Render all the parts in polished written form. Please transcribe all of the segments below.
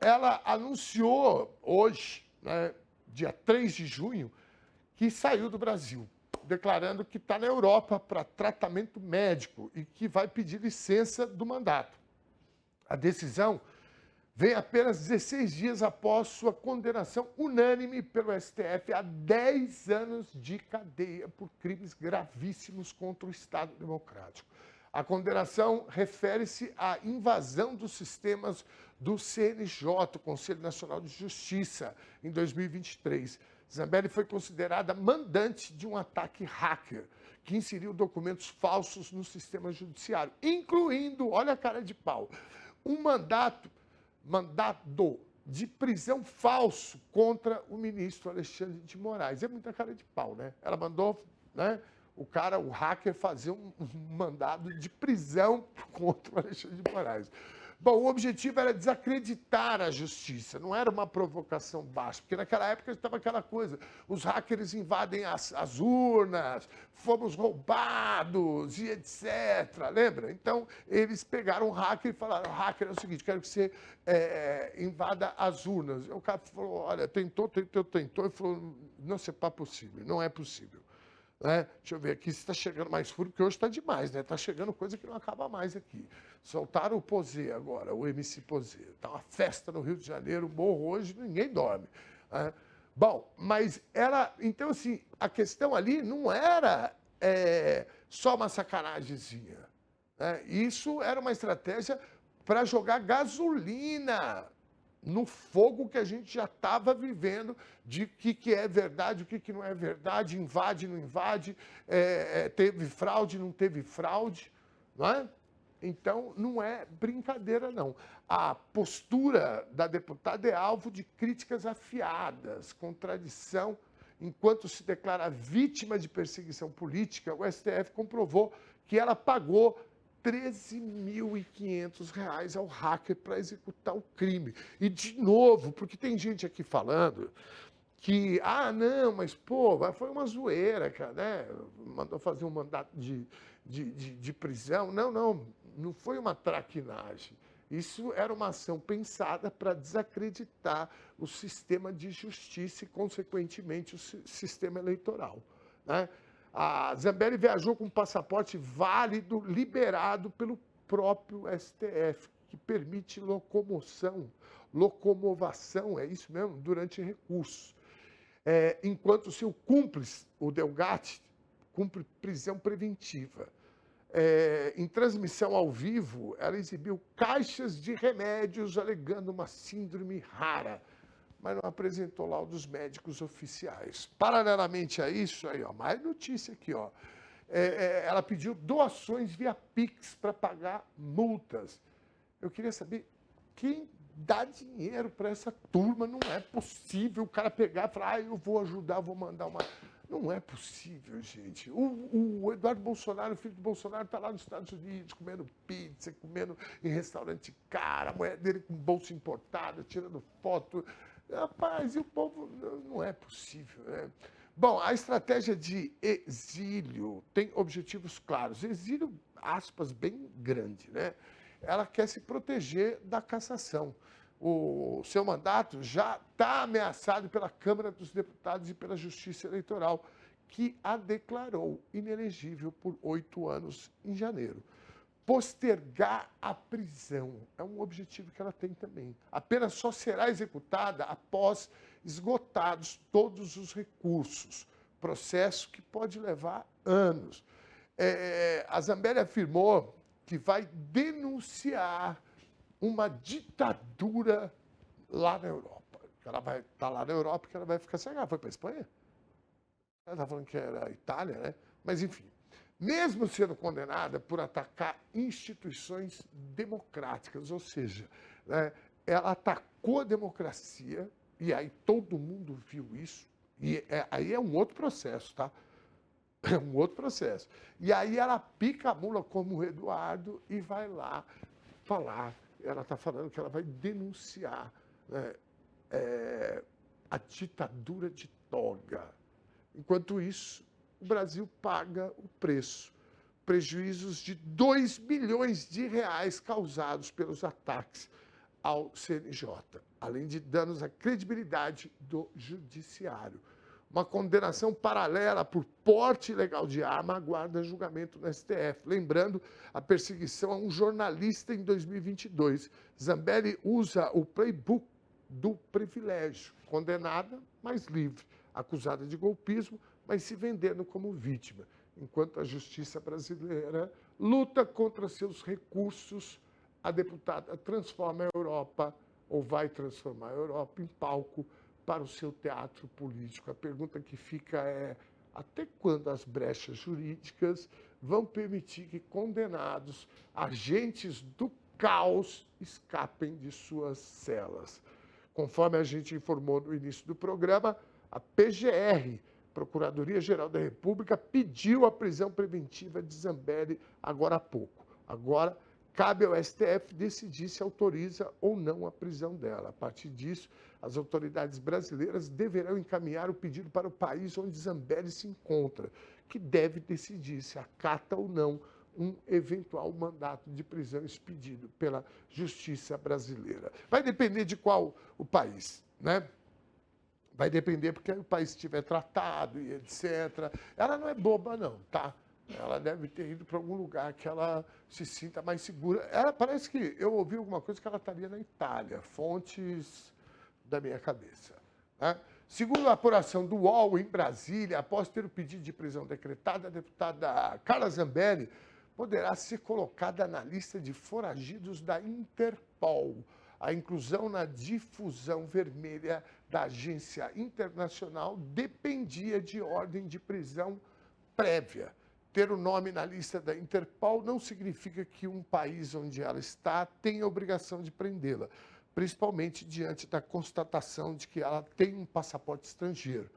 ela anunciou hoje, né, dia 3 de junho, que saiu do Brasil, declarando que está na Europa para tratamento médico e que vai pedir licença do mandato. A decisão vem apenas 16 dias após sua condenação unânime pelo STF a 10 anos de cadeia por crimes gravíssimos contra o Estado Democrático. A condenação refere-se à invasão dos sistemas do CNJ, o Conselho Nacional de Justiça, em 2023. Zambelli foi considerada mandante de um ataque hacker que inseriu documentos falsos no sistema judiciário, incluindo, olha a cara de pau, um mandado de prisão falso contra o ministro Alexandre de Moraes. É muita cara de pau, né? Ela mandou, né, o hacker, fazer um mandado de prisão contra o Alexandre de Moraes. Bom, o objetivo era desacreditar a justiça, não era uma provocação baixa, porque naquela época estava aquela coisa, os hackers invadem as urnas, fomos roubados e etc. Lembra? Então, eles pegaram o hacker e falaram, hacker, é o seguinte, quero que você invada as urnas. E o cara falou, olha, tentou, e falou, não, isso é possível, não é possível. Né? Deixa eu ver aqui se está chegando mais furo, porque hoje está demais, né? Está chegando coisa que não acaba mais aqui. Soltaram o Posê agora, o MC Posê. Está uma festa no Rio de Janeiro, morro hoje, ninguém dorme. Né? Bom, mas ela... Então, assim, a questão ali não era só uma sacanagemzinha. Né? Isso era uma estratégia para jogar gasolina no fogo que a gente já estava vivendo de o que é verdade, o que não é verdade, invade, não invade, teve fraude, não teve fraude, não é? Então, não é brincadeira, não. A postura da deputada é alvo de críticas afiadas, contradição. Enquanto se declara vítima de perseguição política, o STF comprovou que ela pagou R$ 13.500 ao hacker para executar o crime. E, de novo, porque tem gente aqui falando que, não, mas, pô, foi uma zoeira, cara, né? Mandou fazer um mandato de prisão. Não foi uma traquinagem. Isso era uma ação pensada para desacreditar o sistema de justiça e, consequentemente, o sistema eleitoral, né? A Zambelli viajou com um passaporte válido, liberado pelo próprio STF, que permite locomovação, é isso mesmo, durante recursos. Enquanto seu cúmplice, o Delgatti, cumpre prisão preventiva. Em transmissão ao vivo, ela exibiu caixas de remédios alegando uma síndrome rara, mas não apresentou laudos médicos oficiais. Paralelamente a isso, aí, ó, mais notícia aqui, ó, ela pediu doações via Pix para pagar multas. Eu queria saber quem dá dinheiro para essa turma. Não é possível o cara pegar e falar, eu vou ajudar, vou mandar uma... Não é possível, gente. O Eduardo Bolsonaro, o filho do Bolsonaro, está lá nos Estados Unidos comendo pizza, comendo em restaurante caro, a mulher dele com bolsa importada, tirando foto. Rapaz, e o povo... Não é possível, né? Bom, a estratégia de exílio tem objetivos claros. Exílio, aspas, bem grande, né? Ela quer se proteger da cassação. O seu mandato já está ameaçado pela Câmara dos Deputados e pela Justiça Eleitoral, que a declarou inelegível por 8 anos em janeiro. Postergar a prisão é um objetivo que ela tem também. A pena só será executada após esgotados todos os recursos, processo que pode levar anos. A Zambelli afirmou que vai denunciar uma ditadura lá na Europa. Ela vai estar lá na Europa porque ela vai ficar sem. Ela foi para a Espanha? Ela está falando que era a Itália, né? Mas, enfim, mesmo sendo condenada por atacar instituições democráticas, ou seja, né, ela atacou a democracia, e aí todo mundo viu isso, e aí é um outro processo, tá? É um outro processo. E aí ela pica a mula como o Eduardo e vai lá falar. Ela está falando que ela vai denunciar, né, a ditadura de toga. Enquanto isso, o Brasil paga o preço. Prejuízos de R$ 2 bilhões causados pelos ataques ao CNJ, além de danos à credibilidade do judiciário. Uma condenação paralela por porte ilegal de arma aguarda julgamento no STF. Lembrando a perseguição a um jornalista em 2022. Zambelli usa o playbook do privilégio. Condenada, mas livre. Acusada de golpismo, mas se vendendo como vítima. Enquanto a justiça brasileira luta contra seus recursos, a deputada transforma a Europa, ou vai transformar a Europa, em palco para o seu teatro político. A pergunta que fica é: até quando as brechas jurídicas vão permitir que condenados, agentes do caos, escapem de suas celas? Conforme a gente informou no início do programa, a PGR, Procuradoria-Geral da República, pediu a prisão preventiva de Zambelli agora há pouco. Agora, cabe ao STF decidir se autoriza ou não a prisão dela. A partir disso, as autoridades brasileiras deverão encaminhar o pedido para o país onde Zambelli se encontra, que deve decidir se acata ou não um eventual mandato de prisão expedido pela justiça brasileira. Vai depender de qual o país, né? Vai depender porque o país estiver tratado e etc. Ela não é boba, não, tá? Ela deve ter ido para algum lugar que ela se sinta mais segura. Ela parece que eu ouvi alguma coisa que ela estaria na Itália, fontes da minha cabeça, né? Segundo a apuração do UOL em Brasília, após ter o pedido de prisão decretado, a deputada Carla Zambelli poderá ser colocada na lista de foragidos da Interpol. A inclusão na difusão vermelha da agência internacional dependia de ordem de prisão prévia. Ter o nome na lista da Interpol não significa que um país onde ela está tenha obrigação de prendê-la, principalmente diante da constatação de que ela tem um passaporte estrangeiro.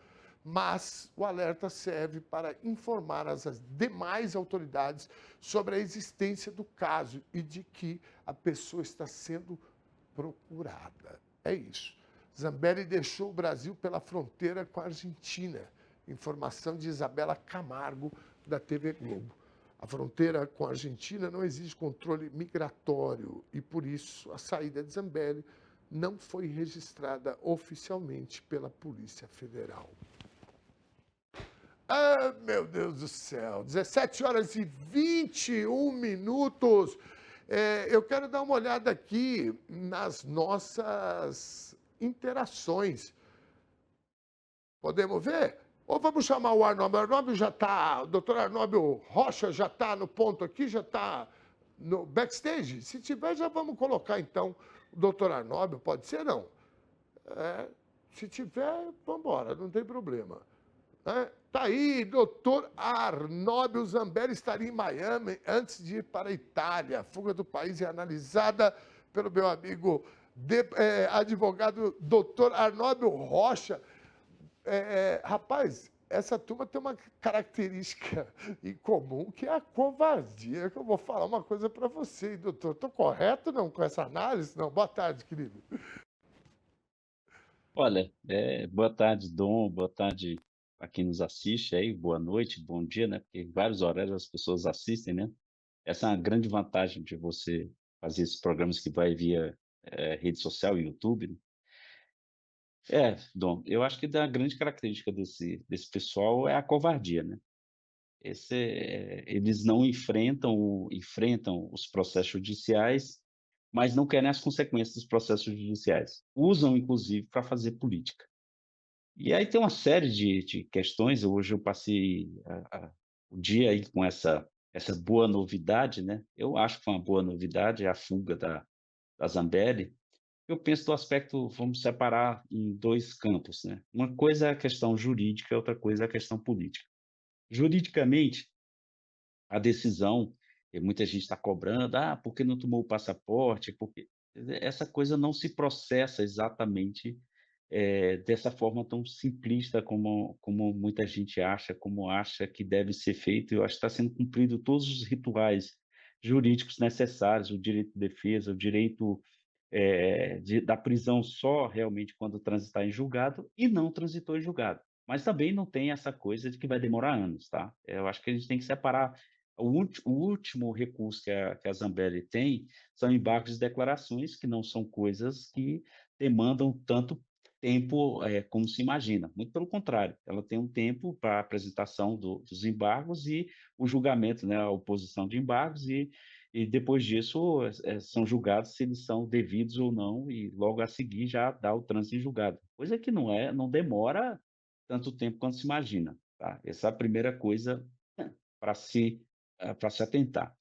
Mas o alerta serve para informar as demais autoridades sobre a existência do caso e de que a pessoa está sendo procurada. É isso. Zambelli deixou o Brasil pela fronteira com a Argentina. Informação de Isabela Camargo, da TV Globo. A fronteira com a Argentina não exige controle migratório e, por isso, a saída de Zambelli não foi registrada oficialmente pela Polícia Federal. Ah, meu Deus do céu, 17 horas e 21 minutos. Eu quero dar uma olhada aqui nas nossas interações. Podemos ver? Ou vamos chamar o Arnóbio? O Arnóbio já está, o doutor Arnóbio Rocha já está no ponto aqui, já está no backstage? Se tiver, já vamos colocar, então, o doutor Arnóbio, pode ser, não? Se tiver, vamos embora, não tem problema. Está aí, doutor Arnóbio Zambelli estaria em Miami antes de ir para a Itália. A fuga do país é analisada pelo meu amigo advogado doutor Arnóbio Rocha. Rapaz, essa turma tem uma característica em comum, que é a covardia. Que eu vou falar uma coisa para você, doutor. Estou correto não com essa análise? Não. Boa tarde, querido. Olha, boa tarde, Dom, boa tarde a quem nos assiste aí, boa noite, bom dia, né? Porque em vários horários as pessoas assistem, né? Essa é uma grande vantagem de você fazer esses programas que vai via rede social, YouTube, né? Dom, eu acho que a grande característica desse pessoal é a covardia, né? Eles não enfrentam os processos judiciais, mas não querem as consequências dos processos judiciais. Usam, inclusive, para fazer política. E aí tem uma série de questões. Hoje eu passei o dia aí com essa boa novidade, né? Eu acho que foi uma boa novidade, a fuga da Zambelli. Eu penso do aspecto, vamos separar em dois campos, né? Uma coisa é a questão jurídica, outra coisa é a questão política. Juridicamente, a decisão, e muita gente está cobrando, por que não tomou o passaporte? Porque essa coisa não se processa exatamente dessa forma tão simplista como muita gente acha, como acha que deve ser feito. Eu acho que está sendo cumprido todos os rituais jurídicos necessários, o direito de defesa, o direito da prisão só realmente quando transitar em julgado, e não transitou em julgado. Mas também não tem essa coisa de que vai demorar anos, tá? Eu acho que a gente tem que separar O último recurso que a Zambelli tem são embargos de declarações, que não são coisas que demandam tanto tempo, como se imagina. Muito pelo contrário, ela tem um tempo para a apresentação dos embargos e o julgamento, né, a oposição de embargos, e depois disso, são julgados se eles são devidos ou não, e logo a seguir já dá o trânsito em julgado. Coisa que não demora tanto tempo quanto se imagina, tá? Essa é a primeira coisa para se para se atentar.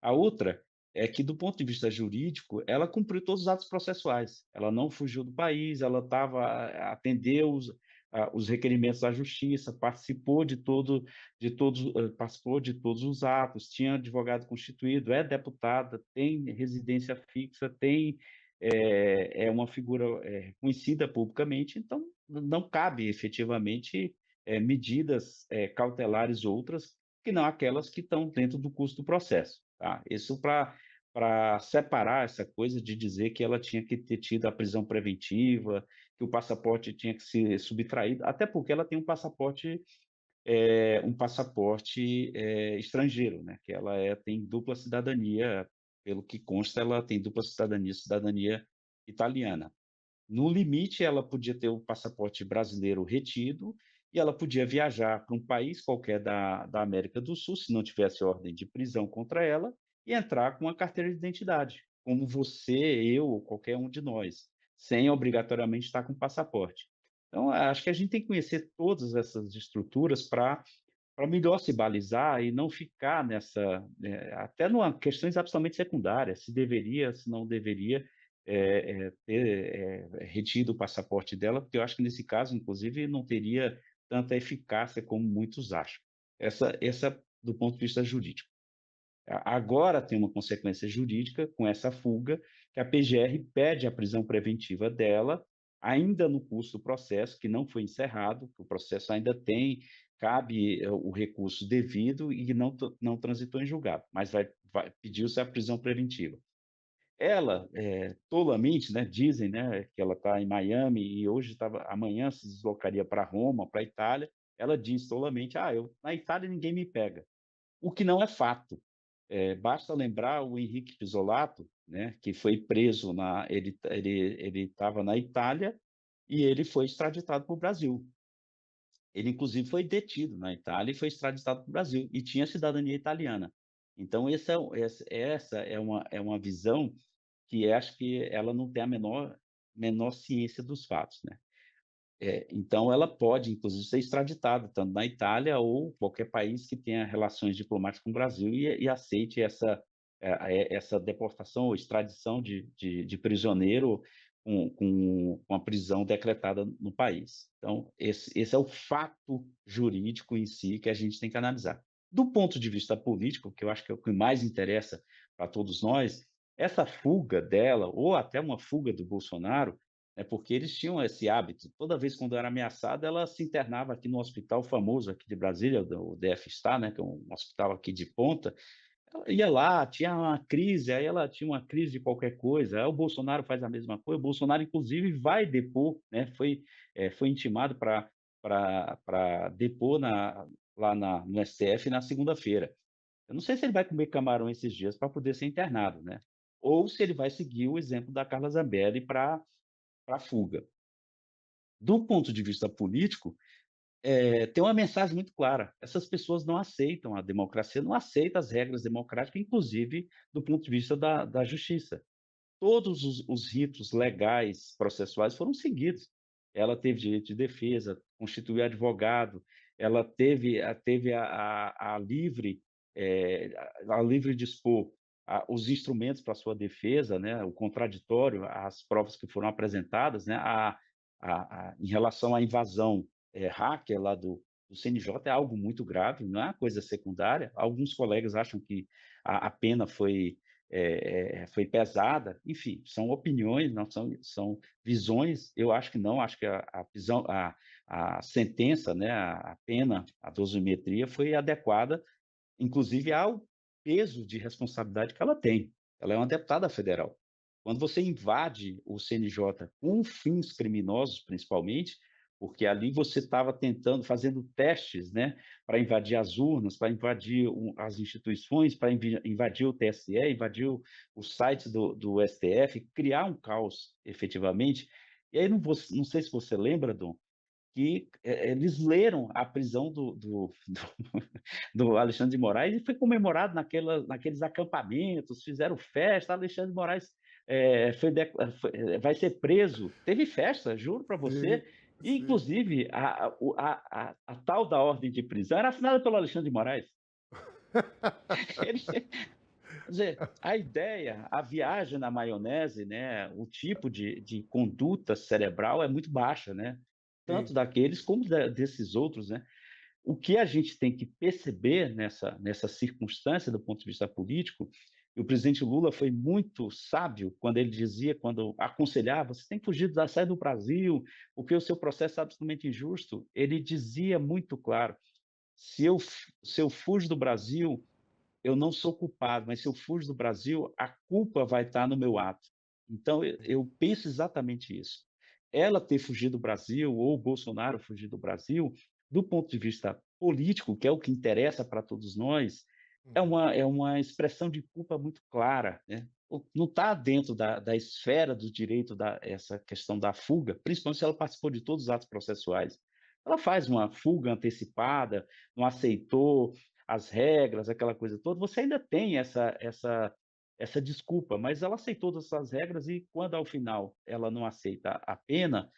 A outra é que, do ponto de vista jurídico, ela cumpriu todos os atos processuais. Ela não fugiu do país, ela atendeu os requerimentos da justiça, participou de todos os atos, tinha advogado constituído, é deputada, tem residência fixa, é uma figura reconhecida publicamente, então não cabe efetivamente medidas cautelares outras que não aquelas que estão dentro do custo do processo. Tá? Isso para separar essa coisa de dizer que ela tinha que ter tido a prisão preventiva, que o passaporte tinha que ser subtraído, até porque ela tem um passaporte estrangeiro, né? Que ela tem dupla cidadania, pelo que consta, ela tem dupla cidadania, cidadania italiana. No limite, ela podia ter o passaporte brasileiro retido e ela podia viajar para um país qualquer da América do Sul, se não tivesse ordem de prisão contra ela, e entrar com uma carteira de identidade, como você, eu ou qualquer um de nós, sem obrigatoriamente estar com passaporte. Então, acho que a gente tem que conhecer todas essas estruturas para melhor se balizar e não ficar até numa questões absolutamente secundárias, se deveria, se não deveria ter retido o passaporte dela, porque eu acho que nesse caso, inclusive, não teria tanta eficácia como muitos acham. Essa do ponto de vista jurídico. Agora tem uma consequência jurídica com essa fuga, que a PGR pede a prisão preventiva dela, ainda no curso do processo, que não foi encerrado, que o processo ainda cabe o recurso devido e não transitou em julgado, mas pediu-se a prisão preventiva. Ela, tolamente, né, dizem, né, que ela está em Miami e amanhã se deslocaria para Roma, para a Itália. Ela diz tolamente: na Itália ninguém me pega. O que não é fato. Basta lembrar o Henrique Pisolato, né, que foi preso ele estava na Itália e ele foi extraditado para o Brasil. Ele, inclusive, foi detido na Itália e foi extraditado para o Brasil e tinha cidadania italiana. Então, essa é uma visão que acho que ela não tem a menor ciência dos fatos, né. Então ela pode, inclusive, ser extraditada, tanto na Itália ou qualquer país que tenha relações diplomáticas com o Brasil e aceite essa deportação ou extradição de prisioneiro com a prisão decretada no país. Então esse é o fato jurídico em si que a gente tem que analisar. Do ponto de vista político, que eu acho que é o que mais interessa para todos nós, essa fuga dela, ou até uma fuga do Bolsonaro, porque eles tinham esse hábito, toda vez quando era ameaçada, ela se internava aqui no hospital famoso aqui de Brasília, o DF-Star, né, que é um hospital aqui de ponta, ela ia lá, tinha uma crise, aí ela tinha uma crise de qualquer coisa, aí o Bolsonaro faz a mesma coisa, o Bolsonaro inclusive vai depor, né, foi intimado para depor no STF na segunda-feira. Eu não sei se ele vai comer camarão esses dias para poder ser internado, né, ou se ele vai seguir o exemplo da Carla Zambelli para a fuga. Do ponto de vista político, tem uma mensagem muito clara: essas pessoas não aceitam a democracia, não aceitam as regras democráticas, inclusive do ponto de vista da justiça. Todos os ritos legais processuais foram seguidos. Ela teve direito de defesa, constituiu advogado, ela teve a livre dispor os instrumentos para sua defesa, né, o contraditório, as provas que foram apresentadas, né, em relação à invasão hacker lá do CNJ é algo muito grave, não é uma coisa secundária. Alguns colegas acham que a pena foi pesada, enfim, são opiniões, não são visões. Eu acho que não, acho que a sentença, né, a pena, a dosimetria foi adequada, inclusive ao peso de responsabilidade que ela tem. Ela é uma deputada federal. Quando você invade o CNJ com fins criminosos, principalmente, porque ali você estava tentando, fazendo testes, né, para invadir as urnas, para invadir as instituições, para invadir o TSE, invadir o site do STF, criar um caos, efetivamente. E aí não sei se você lembra, Dom, que eles leram a prisão do Alexandre de Moraes e foi comemorado naqueles acampamentos, fizeram festa, Alexandre de Moraes vai ser preso. Teve festa, juro para Sim, você. E, sim. inclusive, a tal da ordem de prisão era assinada pelo Alexandre de Moraes. Ele, quer dizer, a ideia, a viagem na maionese, né, o tipo de conduta cerebral é muito baixa, né? Sim. Tanto daqueles como desses outros, né? O que a gente tem que perceber nessa circunstância, do ponto de vista político, e o presidente Lula foi muito sábio quando ele dizia, quando aconselhava, você tem que fugir da saída do Brasil, porque o seu processo é absolutamente injusto. Ele dizia muito claro: se eu fujo do Brasil, eu não sou culpado, mas se eu fujo do Brasil, a culpa vai estar no meu ato. Então, eu penso exatamente isso. Ela ter fugido do Brasil, ou o Bolsonaro fugir do Brasil, do ponto de vista político, que é o que interessa para todos nós, Uhum. é uma expressão de culpa muito clara, né? Não está dentro da esfera do direito essa questão da fuga, principalmente se ela participou de todos os atos processuais. Ela faz uma fuga antecipada, não aceitou as regras, aquela coisa toda, você ainda tem essa desculpa, mas ela aceitou todas essas regras e quando ao final ela não aceita a pena,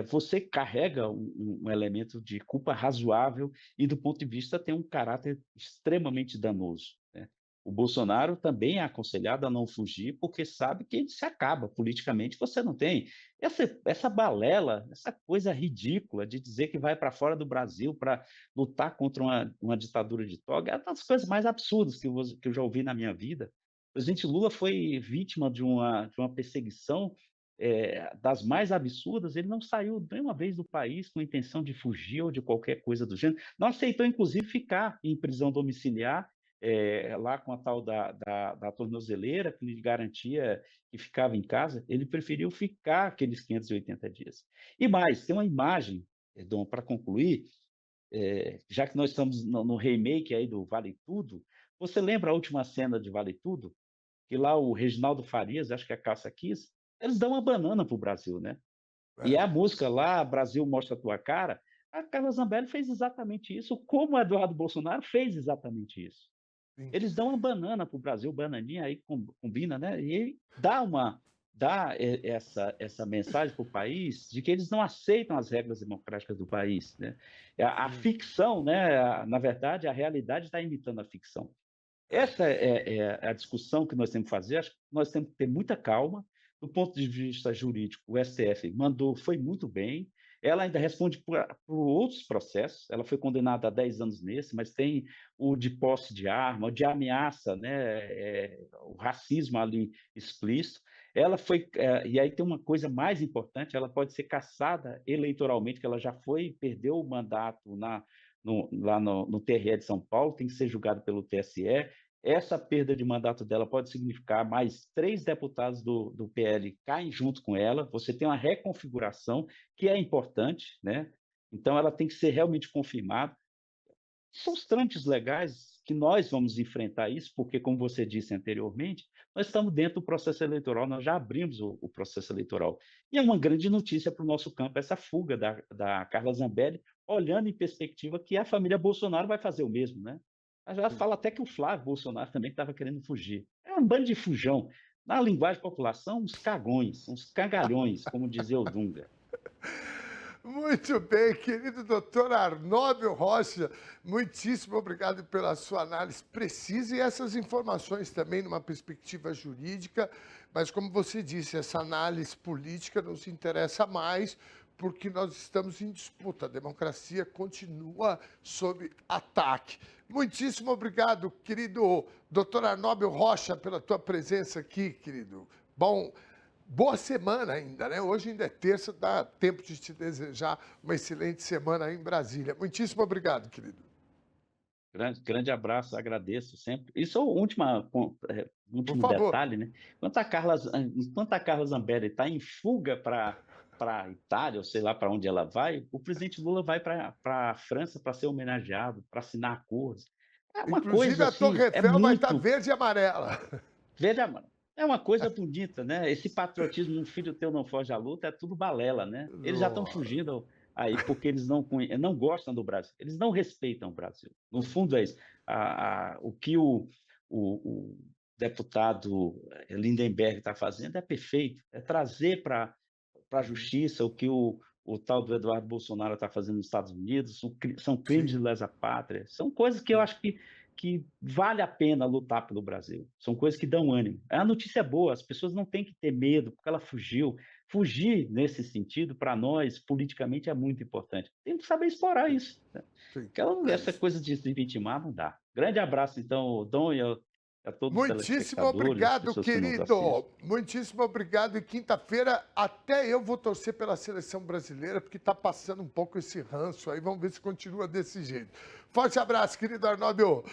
você carrega um elemento de culpa razoável e do ponto de vista tem um caráter extremamente danoso, né. O Bolsonaro também é aconselhado a não fugir, porque sabe que ele se acaba politicamente, você não tem essa balela, essa coisa ridícula de dizer que vai para fora do Brasil para lutar contra uma ditadura de toga, é uma das coisas mais absurdas que eu já ouvi na minha vida. O presidente Lula foi vítima de uma perseguição, das mais absurdas, ele não saiu nenhuma vez do país com intenção de fugir ou de qualquer coisa do gênero, não aceitou inclusive ficar em prisão domiciliar, lá com a tal da tornozeleira, que lhe garantia que ficava em casa, ele preferiu ficar aqueles 580 dias. E mais, tem uma imagem, Dom, para concluir, já que nós estamos no remake aí do Vale Tudo, você lembra a última cena de Vale Tudo? Que lá o Reginaldo Farias, acho que é a Cássia Kiss, eles dão uma banana pro Brasil, né? E É, a música lá, Brasil Mostra a Tua Cara, a Carla Zambelli fez exatamente isso, como o Eduardo Bolsonaro fez exatamente isso. sim. Eles dão uma banana para o Brasil, bananinha aí combina, né? E aí dá essa mensagem para o país de que eles não aceitam as regras democráticas do país, né? A Sim. ficção, né? Na verdade, a realidade está imitando a ficção. Essa é a discussão que nós temos que fazer. Acho que nós temos que ter muita calma. Do ponto de vista jurídico, o STF mandou, foi muito bem. Ela ainda responde por outros processos. Ela foi condenada a 10 anos nesse, mas tem o de posse de arma, o de ameaça, né? O racismo ali explícito. Ela foi, e aí tem uma coisa mais importante: ela pode ser cassada eleitoralmente, que ela já foi, perdeu o mandato lá no TRE de São Paulo, tem que ser julgado pelo TSE. Essa perda de mandato dela pode significar mais 3 deputados do PL caem junto com ela, você tem uma reconfiguração que é importante, né? Então ela tem que ser realmente confirmada. São os trâmites legais que nós vamos enfrentar isso, porque, como você disse anteriormente, nós estamos dentro do processo eleitoral, nós já abrimos o processo eleitoral. E é uma grande notícia para o nosso campo essa fuga da Carla Zambelli, olhando em perspectiva que a família Bolsonaro vai fazer o mesmo, né? Já fala até que o Flávio Bolsonaro também estava querendo fugir. É um bando de fujão. Na linguagem popular, são uns cagões, uns cagalhões, como dizia o Dunga. Muito bem, querido doutor Arnóbio Rocha, muitíssimo obrigado pela sua análise precisa e essas informações também numa perspectiva jurídica, mas como você disse, essa análise política nos interessa mais porque nós estamos em disputa, a democracia continua sob ataque. Muitíssimo obrigado, querido doutor Arnóbio Rocha, pela tua presença aqui, querido. Bom, boa semana ainda, né? Hoje ainda é terça, dá tempo de te desejar uma excelente semana aí em Brasília. Muitíssimo obrigado, querido. Grande abraço, agradeço sempre. E só o Por último favor. detalhe, né? Enquanto a Carla Zambelli está em fuga para para a Itália, ou sei lá para onde ela vai, o presidente Lula vai para a França para ser homenageado, para assinar acordos. É uma Inclusive, coisa a Torre assim, é Eiffel vai estar muito. verde e amarela. Veja, mano, é uma coisa bonita, né? Esse patriotismo, um filho teu não foge à luta, é tudo balela, né? Eles já estão Nossa. fugindo aí porque eles não gostam do Brasil, eles não respeitam o Brasil. No fundo é isso. O que o deputado Lindenberg está fazendo é perfeito, é trazer para a justiça o que o tal do Eduardo Bolsonaro está fazendo nos Estados Unidos, são crimes de Sim, lesa pátria, são coisas que eu sim. acho que vale a pena lutar pelo Brasil. São coisas que dão ânimo. A notícia é boa, as pessoas não têm que ter medo, porque ela fugiu. Fugir, nesse sentido, para nós, politicamente, é muito importante. Tem que saber explorar Sim, isso. Né? sim. É Essa isso. coisa de se vitimar não dá. Grande abraço, então, Dom, e a todos os Muitíssimo telespectadores, as obrigado, pessoas que nos querido. assistem. Muitíssimo obrigado. E quinta-feira até eu vou torcer pela seleção brasileira, porque está passando um pouco esse ranço aí. Vamos ver se continua desse jeito. Forte abraço, querido Arnaldo.